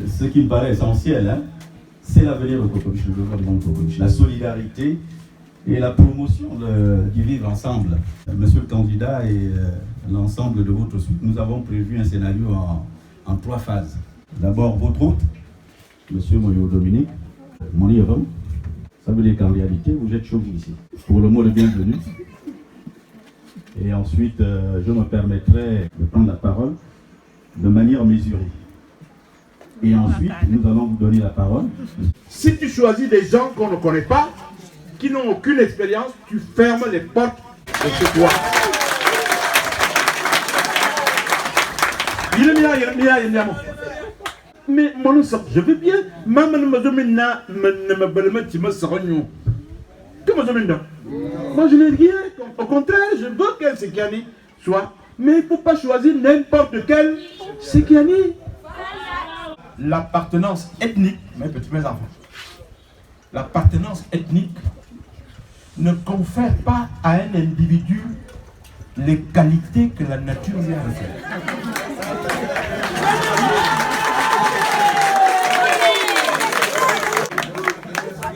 Ce qui me paraît essentiel, hein, c'est l'avenir de Cocobiche, le développement de Cocobiche, la solidarité et la promotion du vivre ensemble. Monsieur le candidat et l'ensemble de votre suite, nous avons prévu un scénario en 3 phases. D'abord, votre hôte, Monsieur Moyo Dominique, mon Iram, ça veut dire qu'en réalité, vous êtes chaud ici. Pour le mot de bienvenue. Et ensuite, je me permettrai de prendre la parole de manière mesurée. Et ensuite, nous allons vous donner la parole. Si tu choisis des gens qu'on ne connaît pas, qui n'ont aucune expérience, tu fermes les portes de chez toi. Mais mon sang, je veux bien. Maman ne me demande pas, moi je n'ai rien. Au contraire, je veux qu'elle Sekiani soit. Mais il ne faut pas choisir n'importe quel Sekiani. L'appartenance ethnique, mes petits enfants, l'appartenance ethnique ne confère pas à un individu les qualités que la nature lui a réservées.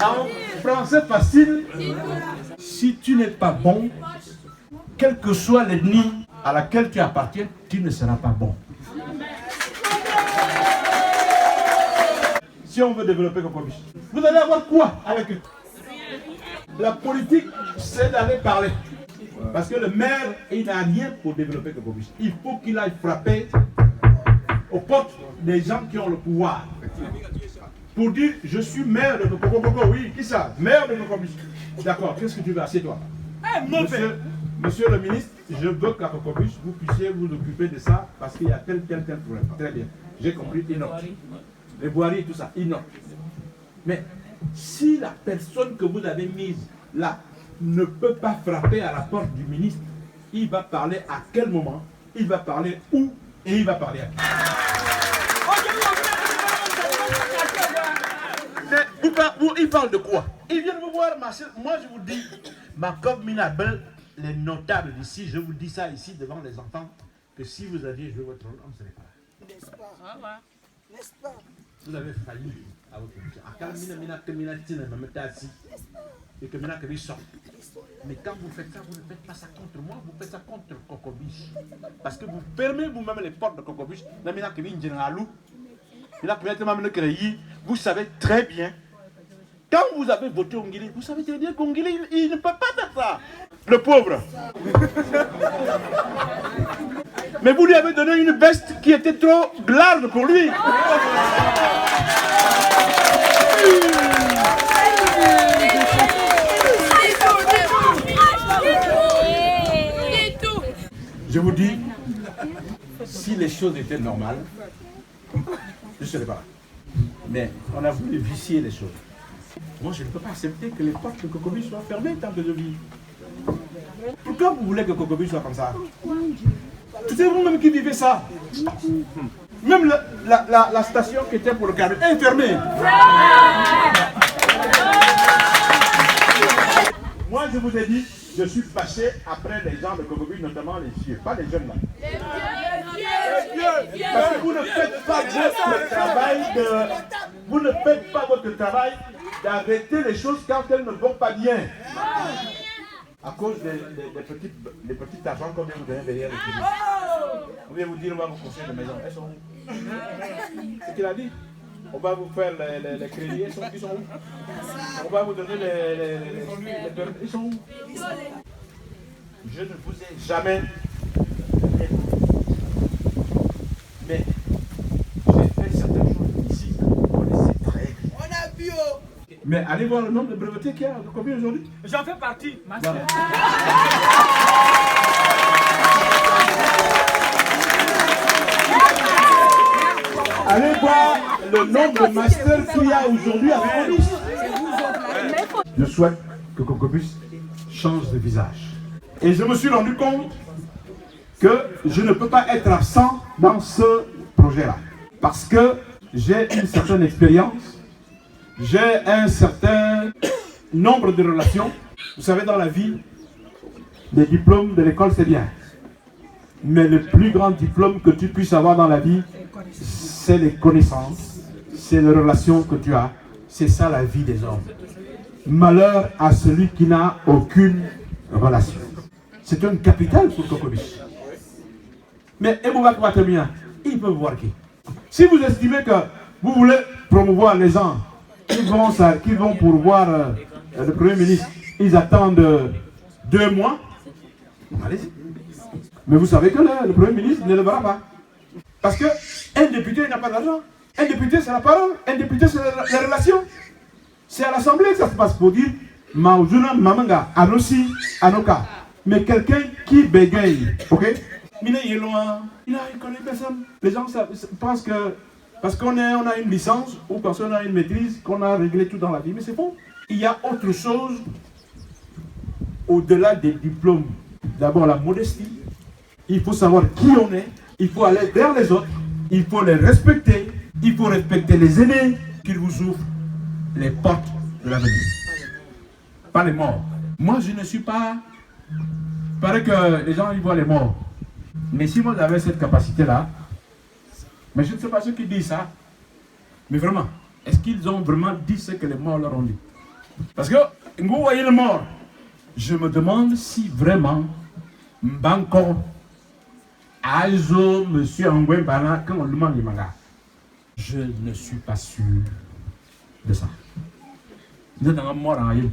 En français facile, si tu n'es pas bon, quelle que soit l'ethnie à laquelle tu appartiens, tu ne seras pas bon. Si on veut développer Cocobiche, vous allez avoir quoi avec eux? La politique, c'est d'aller parler. Parce que le maire, il n'a rien pour développer Cocobiche. Il faut qu'il aille frapper aux portes des gens qui ont le pouvoir. Pour dire, je suis maire de Cocobiche. Oui, qui ça? Maire de Cocobiche. D'accord, qu'est-ce que tu veux? Assieds-toi. Monsieur le ministre, je veux qu'à Cocobiche, vous puissiez vous occuper de ça parce qu'il y a tel problème. Très bien, j'ai compris, il note. Les voiries, tout ça, il note. Mais si la personne que vous avez mise là ne peut pas frapper à la porte du ministre, il va parler à quel moment, il va parler où et il va parler à qui? Il parle de quoi? Il vient de vous voir, Marcel. Moi je vous dis, ma Minabel, les notables d'ici, je vous dis ça ici devant les enfants, que si vous aviez joué votre rôle, on ne serait pas là. N'est-ce pas? N'est-ce pas? Vous avez failli à votre mission. Et que maintenant que vous sortez. Mais quand vous faites ça, vous ne faites pas ça contre moi, vous faites ça contre Cocobiche. Parce que vous fermez vous-même les portes de Cocobiche. Vous savez très bien, quand vous avez voté Ongili, vous savez très bien qu'Ongili, il ne peut pas faire ça. Le pauvre. Mais vous lui avez donné une veste qui était trop large pour lui. Je vous dis, si les choses étaient normales, je ne serais pas là. Mais on a voulu vicier les choses. Moi, je ne peux pas accepter que les portes de Cocobiche soient fermées tant que je vis. Pourquoi vous voulez que Cocobiche soit comme ça? C'est vous-même qui vivez ça. Même la station qui était pour le carnet est fermée. Moi, je vous ai dit, Je suis fâché après les gens de Cocobuche, notamment les vieux, pas les jeunes là. Parce que vous ne faites pas votre travail vous ne faites pas votre travail d'arrêter les choses quand elles ne vont pas bien. À cause des petits argents qu'on vient vous donner derrière les publics. On vient vous dire, on va vous construire des maisons. Elles sont où? C'est qu'il a dit. On va vous faire les crédits, ils sont où? On va vous donner les permis, ils sont où? Je ne vous ai jamais rien. Mais j'ai fait certaines choses ici que vous connaissez très bien. On a vu. Mais allez voir le nombre de brevetiers qu'il y a. Combien aujourd'hui? J'en fais partie. Voilà. Allez voir le nombre de masters qu'il y a aujourd'hui à Cocobuche. Je souhaite que Cocobuche change de visage. Et je me suis rendu compte que je ne peux pas être absent dans ce projet-là. Parce que j'ai une certaine expérience, j'ai un certain nombre de relations. Vous savez, dans la vie, les diplômes de l'école, c'est bien. Mais le plus grand diplôme que tu puisses avoir dans la vie, c'est les connaissances, c'est les relations que tu as. C'est ça la vie des hommes. Malheur à celui qui n'a aucune relation. C'est un capital pour Cocobuche. Mais Ebouba Kouatemia, il peut voir qui. Si vous estimez que vous voulez promouvoir les gens qui vont pourvoir le Premier ministre, ils attendent 2 mois, allez-y. Mais vous savez que le Premier ministre ne le verra pas. Parce qu'un député n'a pas d'argent. Un député, c'est la parole. Un député, c'est les relations. C'est à l'Assemblée que ça se passe pour dire Maouzuna, Mamanga, Anossi, Anoka. Mais quelqu'un qui bégaye, ok? Il est loin, il connaît personne. Les gens pensent que parce qu'on a une licence ou parce qu'on a une maîtrise, qu'on a réglé tout dans la vie. Mais c'est faux. Il y a autre chose au-delà des diplômes. D'abord, la modestie. Il faut savoir qui on est. Il faut aller vers les autres. Il faut les respecter. Il faut respecter les aînés qu'ils vous ouvrent les portes de l'avenir. Pas les morts. Moi, je ne suis pas... Il paraît que les gens ils voient les morts. Mais si vous avez cette capacité-là, mais je ne sais pas ceux qui disent ça, mais vraiment, est-ce qu'ils ont vraiment dit ce que les morts leur ont dit? Parce que, vous voyez le mort, je me demande si vraiment, Mbanko, Azo, Monsieur Angoué Bana, quand on lui demande les mangas, je ne suis pas sûr de ça. Vous êtes dans un mort en aïe.